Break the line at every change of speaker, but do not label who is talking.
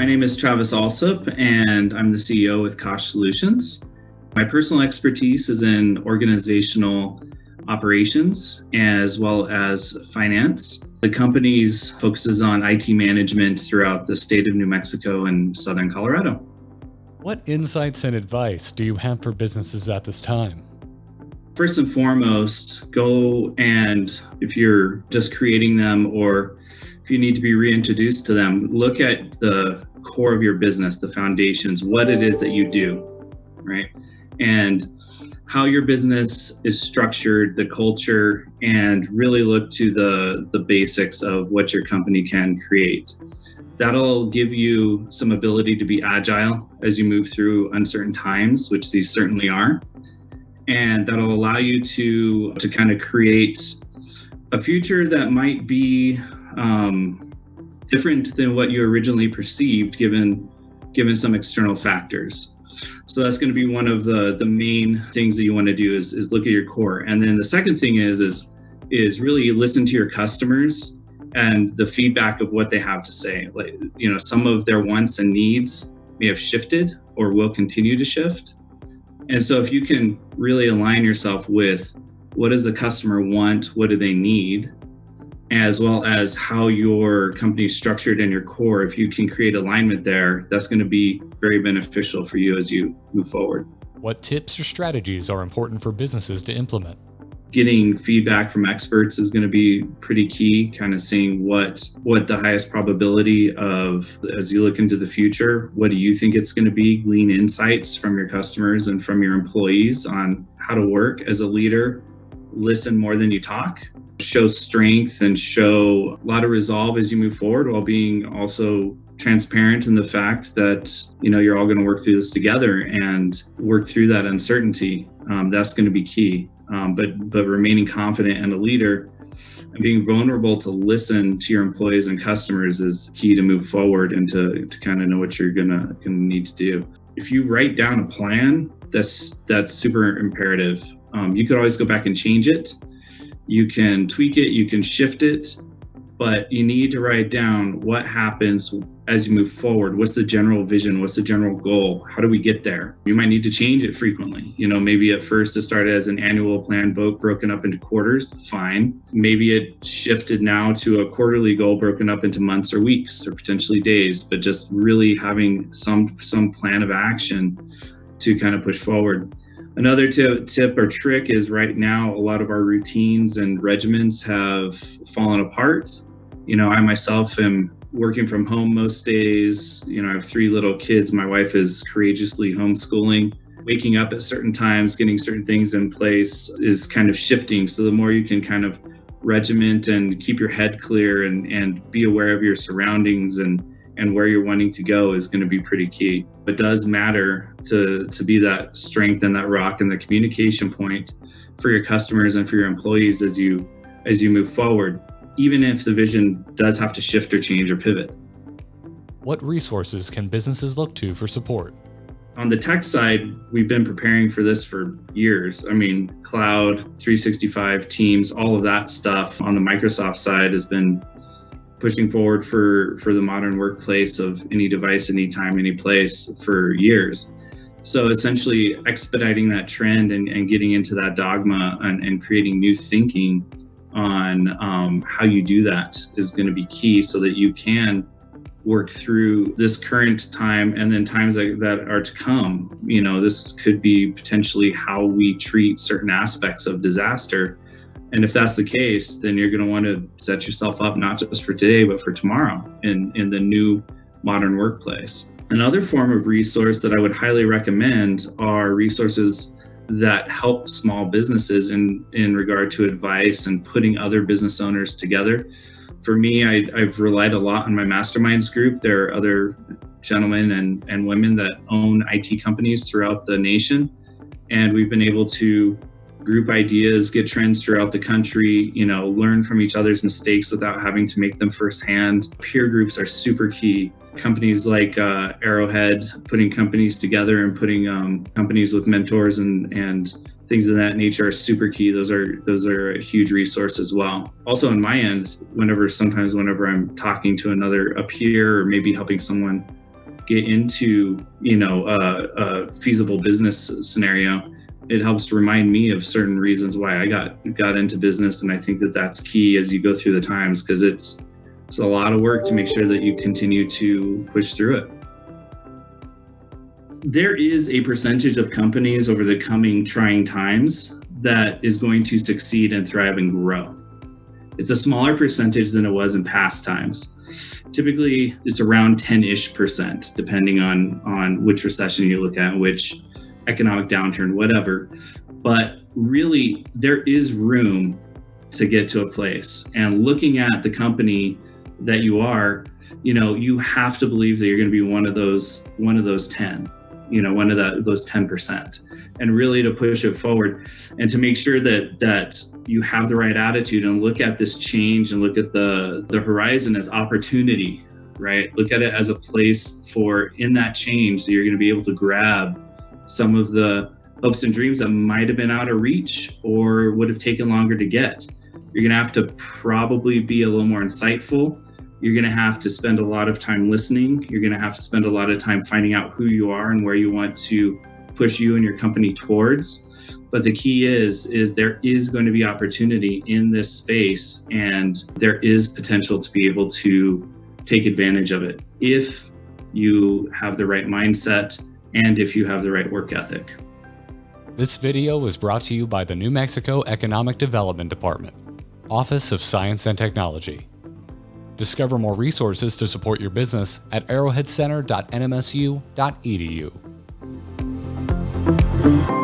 My name is Travis Alsup, and I'm the CEO with Kosh Solutions. My personal expertise is in organizational operations as well as finance. The company's focuses on IT management throughout the state of New Mexico and southern Colorado.
What insights and advice do you have for businesses at this time?
First and foremost, go and if you're just creating them or if you need to be reintroduced to them, look at the core of your business, the foundations, what it is that you do, right? And how your business is structured, the culture, and really look to the basics of what your company can create. That'll give you some ability to be agile as you move through uncertain times, which these certainly are. And that'll allow you to kind of create a future that might be different than what you originally perceived, given some external factors. So that's going to be one of the main things that you want to do is look at your core. And then the second thing is really listen to your customers and the feedback of what they have to say. Like, some of their wants and needs may have shifted or will continue to shift. And so if you can really align yourself with what does the customer want, what do they need, as well as how your company is structured in your core, if you can create alignment there, that's going to be very beneficial for you as you move forward.
What tips or strategies are important for businesses to implement?
Getting feedback from experts is going to be pretty key, kind of seeing what the highest probability of, as you look into the future, what do you think it's going to be? Glean insights from your customers and from your employees on how to work as a leader. Listen more than you talk. Show strength and show a lot of resolve as you move forward while being also transparent in the fact that, you're all going to work through this together and work through that uncertainty. That's going to be key. But remaining confident and a leader and being vulnerable to listen to your employees and customers is key to move forward and to kind of know what you're gonna need to do. If you write down a plan, that's super imperative. You could always go back and change it. You can tweak it, you can shift it, but you need to write down what happens as you move forward. What's the general vision? What's the general goal? How do we get there? You might need to change it frequently. Maybe at first it started as an annual plan broken up into quarters, fine. Maybe it shifted now to a quarterly goal broken up into months or weeks or potentially days, but just really having some plan of action to kind of push forward. Another tip or trick is right now, a lot of our routines and regimens have fallen apart. I myself am working from home most days. I have 3 little kids. My wife is courageously homeschooling. Waking up at certain times, getting certain things in place is kind of shifting. So the more you can kind of regiment and keep your head clear and be aware of your surroundings and where you're wanting to go is going to be pretty key. It does matter to be that strength and that rock and the communication point for your customers and for your employees as you move forward, even if the vision does have to shift or change or pivot.
What resources can businesses look to for support?
On the tech side, we've been preparing for this for years. Cloud, 365, Teams, all of that stuff on the Microsoft side has been pushing forward for the modern workplace of any device, anytime, any place for years. So essentially expediting that trend and getting into that dogma and creating new thinking on how you do that is going to be key so that you can work through this current time and then times that are to come. This could be potentially how we treat certain aspects of disaster. And if that's the case, then you're going to want to set yourself up not just for today, but for tomorrow in the new modern workplace. Another form of resource that I would highly recommend are resources that help small businesses in regard to advice and putting other business owners together. For me, I've relied a lot on my masterminds group. There are other gentlemen and women that own IT companies throughout the nation. And we've been able to group ideas, get trends throughout the country, learn from each other's mistakes without having to make them firsthand. Peer groups are super key. Companies like Arrowhead, putting companies together and putting companies with mentors and things of that nature are super key. Those are a huge resource as well. Also on my end, whenever I'm talking to a peer or maybe helping someone get into, a feasible business scenario, it helps to remind me of certain reasons why I got into business. And I think that that's key as you go through the times, because it's a lot of work to make sure that you continue to push through it. There is a percentage of companies over the coming trying times that is going to succeed and thrive and grow. It's a smaller percentage than it was in past times. Typically, it's around 10-ish%, depending on which recession you look at, which economic downturn, whatever. But really, there is room to get to a place. And looking at the company that you are, you have to believe that you're going to be one of those 10, those 10%, and really to push it forward and to make sure that you have the right attitude and look at this change and look at the horizon as opportunity, right? Look at it as a place for, in that change, that you're going to be able to grab some of the hopes and dreams that might have been out of reach or would have taken longer to get. You're going to have to probably be a little more insightful. You're going to have to spend a lot of time listening. You're going to have to spend a lot of time finding out who you are and where you want to push you and your company towards. But the key is there is going to be opportunity in this space, and there is potential to be able to take advantage of it if you have the right mindset and if you have the right work ethic.
This video was brought to you by the New Mexico Economic Development Department, Office of Science and Technology. Discover more resources to support your business at arrowheadcenter.nmsu.edu.